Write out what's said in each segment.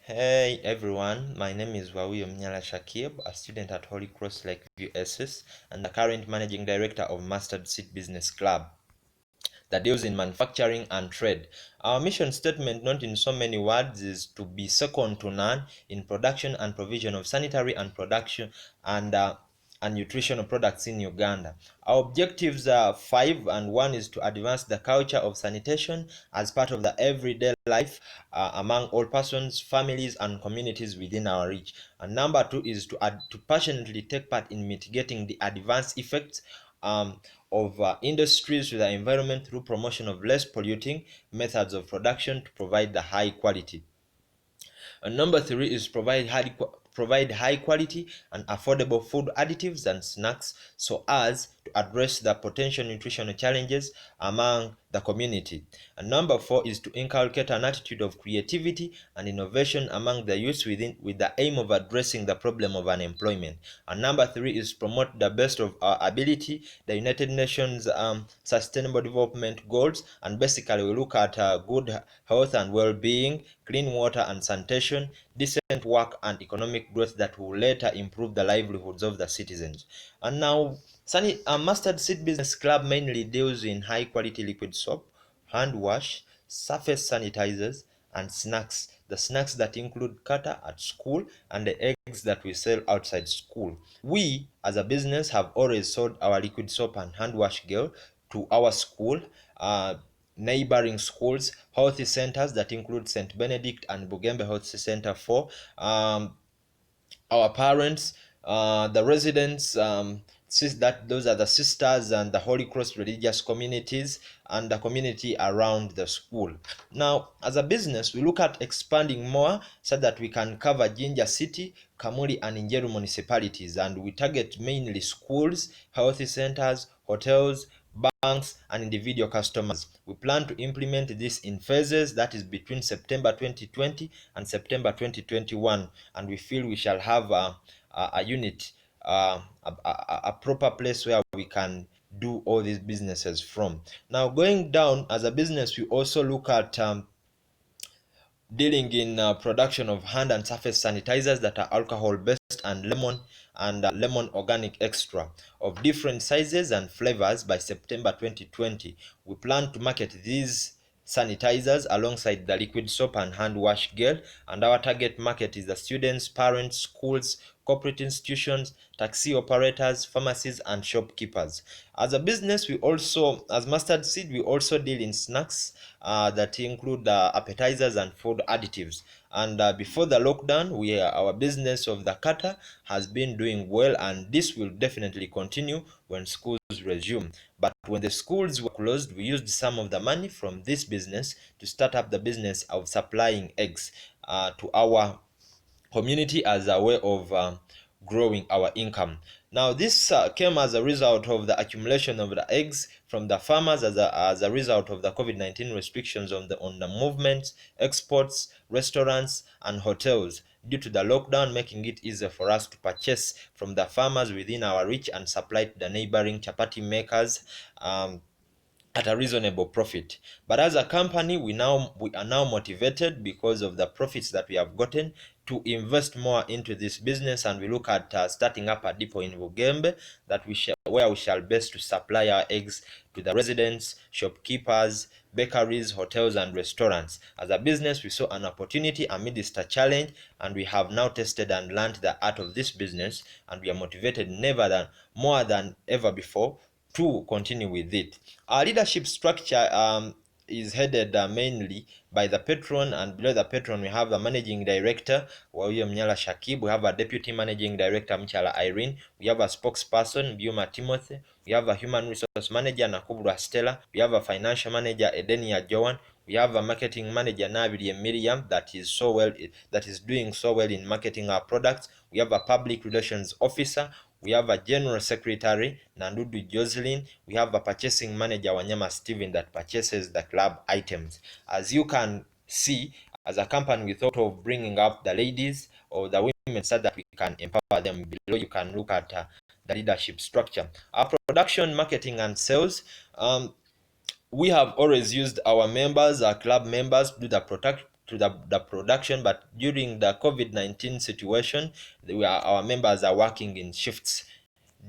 Hey everyone, my name is Wauyo M, Shakiib, a student at Holy Cross Lakeview SS and the current managing director of Mustard Seed Business Club that deals in manufacturing and trade. Our mission statement, not in so many words, is to be second to none in production and provision of sanitary and production and nutritional products in Uganda. Our objectives are five, and one is to advance the culture of sanitation as part of the everyday life among all persons, families, and communities within our reach. And number two is to passionately take part in mitigating the adverse effects of industries to the environment through promotion of less polluting methods of production to provide the high quality. And number three is provide high quality and affordable food additives and snacks so as to address the potential nutritional challenges among the community. And number four is to inculcate an attitude of creativity and innovation among the youth with the aim of addressing the problem of unemployment. And number three is promote the best of our ability, the United Nations Sustainable Development Goals, and basically we look at good health and well-being, clean water and sanitation, decent work and economic growth that will later improve the livelihoods of the citizens. And now, Mustard Seed Business Club mainly deals in high-quality liquid soap, hand wash, surface sanitizers, and snacks. The snacks that include kata at school and the eggs that we sell outside school. We, as a business, have always sold our liquid soap and hand wash gel to our school, neighboring schools, health centers that include St. Benedict and Bugembe Health Center for our parents, the residents, that those are the sisters and the Holy Cross religious communities and the community around the school. Now, as a business, we look at expanding more so that we can cover Jinja City, Kamuli, and Injeru municipalities, and we target mainly schools, health centers, hotels, banks, and individual customers. We plan to implement this in phases, that is between September 2020 and September 2021, and we feel we shall have a unit, a proper place where we can do all these businesses from. Now, going down as a business, we also look at dealing in production of hand and surface sanitizers that are alcohol based and lemon organic extra of different sizes and flavors. By September 2020, we plan to market these sanitizers alongside the liquid soap and hand wash gel, and our target market is the students, parents, schools, corporate institutions, taxi operators, pharmacies, and shopkeepers. As a business, we also, as Mustard Seed, we also deal in snacks that include appetizers and food additives. And before the lockdown, our business of the kata has been doing well, and this will definitely continue when schools resume. But when the schools were closed, we used some of the money from this business to start up the business of supplying eggs to our community as a way of growing our income. Now, this came as a result of the accumulation of the eggs from the farmers as a result of the COVID-19 restrictions on the movements, exports, restaurants, and hotels due to the lockdown, making it easier for us to purchase from the farmers within our reach and supply to the neighboring chapati makers. At a reasonable profit. But as a company, we are now motivated because of the profits that we have gotten to invest more into this business, and we look at starting up a depot in Bugembe where we shall best to supply our eggs to the residents, shopkeepers, bakeries, hotels, and restaurants. As a business, we saw an opportunity amidst a challenge, and we have now tested and learned the art of this business, and we are motivated more than ever before to continue with it. Our leadership structure is headed mainly by the patron, and below the patron we have the managing director Wauyo M, Shakiib. We have a deputy managing director Mchala Irene. We have a spokesperson Byuma Timothy. We have a human resource manager Nakubulwa Stella. We have a financial manager Edenia Joan. We have a marketing manager Nabili Miriam that is doing so well in marketing our products. We have a public relations officer. We have a general secretary Nandudu Jocelyn. We have a purchasing manager Wanyama Steven that purchases the club items. As you can see, as a company, we thought of bringing up the ladies or the women so that we can empower them. Below you can look at the leadership structure. Our production, marketing, and sales. We have always used our members, our club members, to do the to the production, but during the COVID-19 situation, our members are working in shifts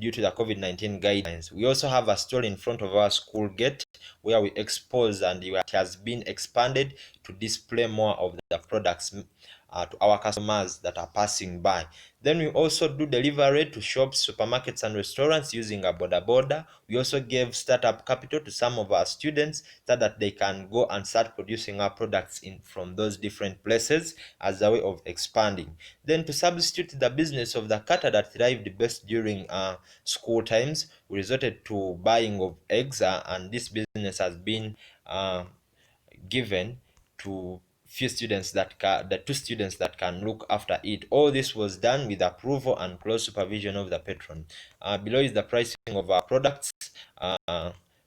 due to the COVID-19 guidelines. We also have a stall in front of our school gate where we expose, and it has been expanded to display more of the products to our customers that are passing by. Then we also do delivery to shops, supermarkets, and restaurants using a boda. We also gave startup capital to some of our students so that they can go and start producing our products from those different places as a way of expanding. Then to substitute the business of the cutter that thrived best during school times, we resorted to buying of eggs, and this business has been given to the two students that can look after it. All this was done with approval and close supervision of the patron. Below is the pricing of our products.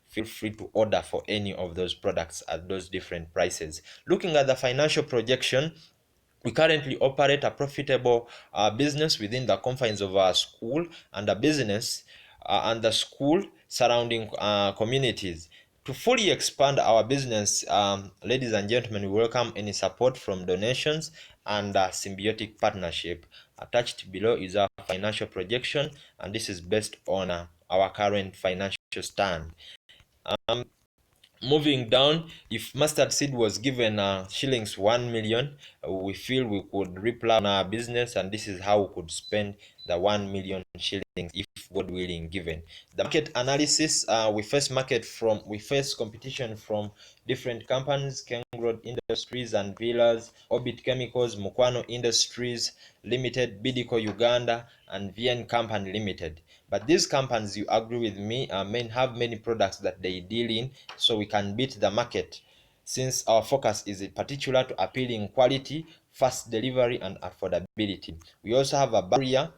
Feel free to order for any of those products at those different prices. Looking at the financial projection, we currently operate a profitable business within the confines of our school and the business and the school surrounding communities. To fully expand our business, ladies and gentlemen, we welcome any support from donations and symbiotic partnership. Attached below is our financial projection, and this is based on our current financial stand. Moving down, if mustard seed was given shillings 1 million, we feel we could replan our business, and this is how we could spend the 1 million shillings if God willing given. The market analysis, we face competition from different companies: King Road Industries and Villas, Orbit Chemicals, Mukwano Industries Limited, Bidco Uganda, and VN Company Limited. But these companies, you agree with me, have many products that they deal in, so we can beat the market, since our focus is in particular to appealing quality, fast delivery, and affordability. We also have a barrier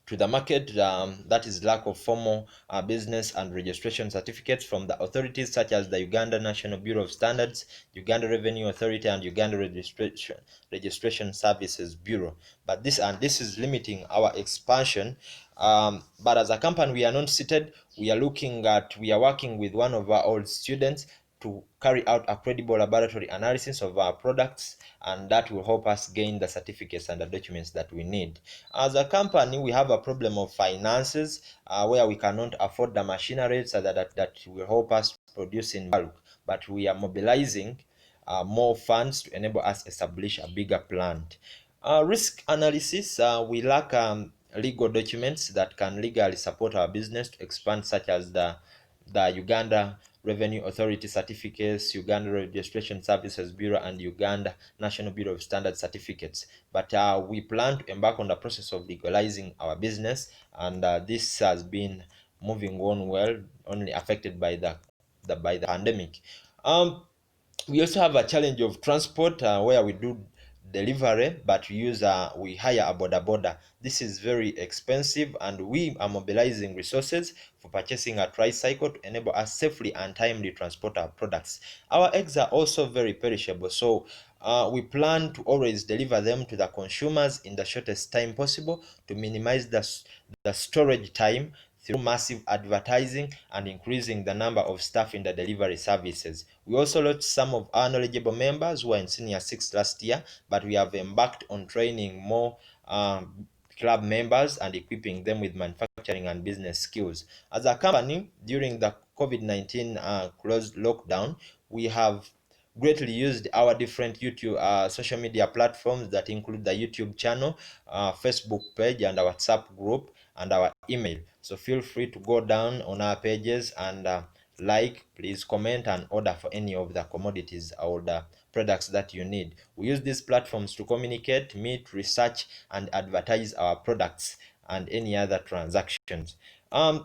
to the market, that is lack of formal business and registration certificates from the authorities such as the Uganda National Bureau of Standards, Uganda Revenue Authority, and Uganda Registration Services Bureau. But this is limiting our expansion. But as a company, we are not seated. We are working with one of our old students to carry out a credible laboratory analysis of our products, and that will help us gain the certificates and the documents that we need. As a company, we have a problem of finances, where we cannot afford the machinery so that will help us produce in bulk, but we are mobilizing more funds to enable us establish a bigger plant. Risk analysis, we lack legal documents that can legally support our business to expand, such as the Uganda Revenue Authority certificates, Uganda Registration Services Bureau, and Uganda National Bureau of Standards certificates. But we plan to embark on the process of legalizing our business, and this has been moving on well, only affected by the pandemic. We also have a challenge of transport, where we do delivery, but we hire a boda. This is very expensive, and we are mobilizing resources for purchasing a tricycle to enable us safely and timely transport our products. Our eggs are also very perishable, so we plan to always deliver them to the consumers in the shortest time possible to minimize the storage time through massive advertising and increasing the number of staff in the delivery services. We also lost some of our knowledgeable members who were in Senior 6 last year, but we have embarked on training more club members and equipping them with manufacturing and business skills. As a company, during the COVID-19 closed lockdown, we have greatly used our different YouTube social media platforms that include the YouTube channel, Facebook page, and our WhatsApp group, and our email. So feel free to go down on our pages and please comment and order for any of the commodities or the products that you need. We use these platforms to communicate, meet, research, and advertise our products and any other transactions. Our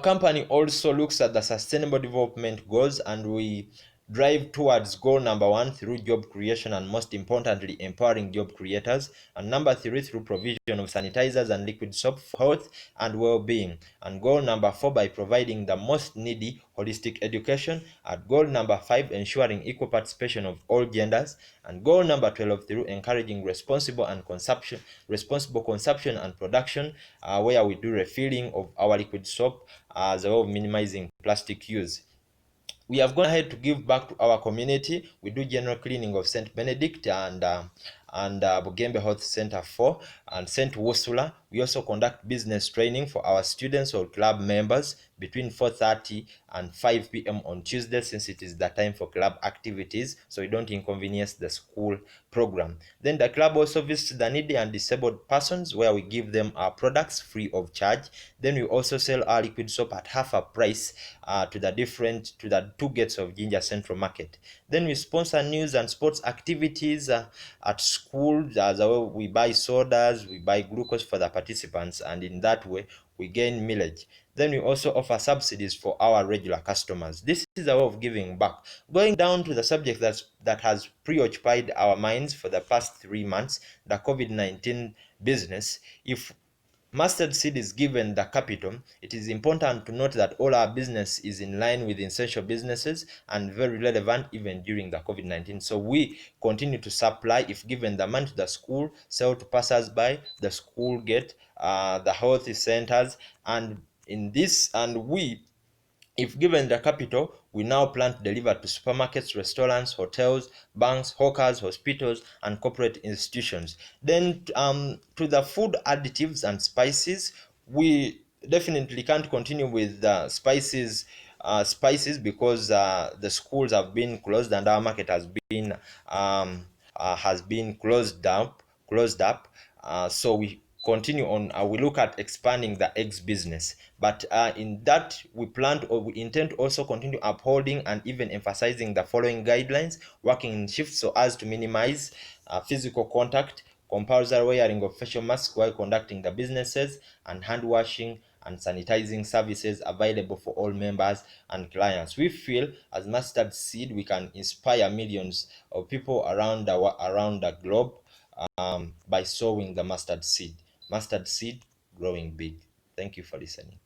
company also looks at the sustainable development goals, and we drive towards goal number 1 through job creation, and most importantly, empowering job creators, and number 3 through provision of sanitizers and liquid soap for health and well-being, and goal number 4 by providing the most needy holistic education, at goal number 5 ensuring equal participation of all genders, and goal number 12 through encouraging responsible consumption and production, where we do refilling of our liquid soap as a way of minimizing plastic use. we have gone ahead to give back to our community. We do general cleaning of St. Benedict and Bugembe Health Center 4 and St. Ursula. We also conduct business training for our students or club members between 4:30 and 5 p.m. on Tuesday, since it is the time for club activities, so we don't inconvenience the school program. Then the club also visits the needy and disabled persons, where we give them our products free of charge. Then we also sell our liquid soap at half a price to the two gates of Ginger Central Market. Then we sponsor news and sports activities at school. As well, we buy sodas, we buy glucose for the participants, and in that way we gain mileage. Then we also offer subsidies for our regular customers. This is a way of giving back. Going down to the subject that has preoccupied our minds for the past 3 months, the COVID-19 business. If Mustard Seed is given the capital, it is important to note that all our business is in line with essential businesses and very relevant even during the COVID-19. So we continue to supply, if given the money, to the school, sell to passers-by, the school gate, the health centers, and in this, and we, if given the capital, we now plan to deliver to supermarkets, restaurants, hotels, banks, hawkers, hospitals, and corporate institutions. Then to the food additives and spices, we definitely can't continue with spices because the schools have been closed and our market has been closed up. So we continue on. We look at expanding the eggs business, but in that we plan to, or we intend to also continue upholding and even emphasizing the following guidelines: working in shifts so as to minimize physical contact, compulsory wearing of facial masks while conducting the businesses, and hand washing and sanitizing services available for all members and clients. We feel as Mustard Seed we can inspire millions of people around the globe by sowing the mustard seed. Mustard seed growing big. Thank you for listening.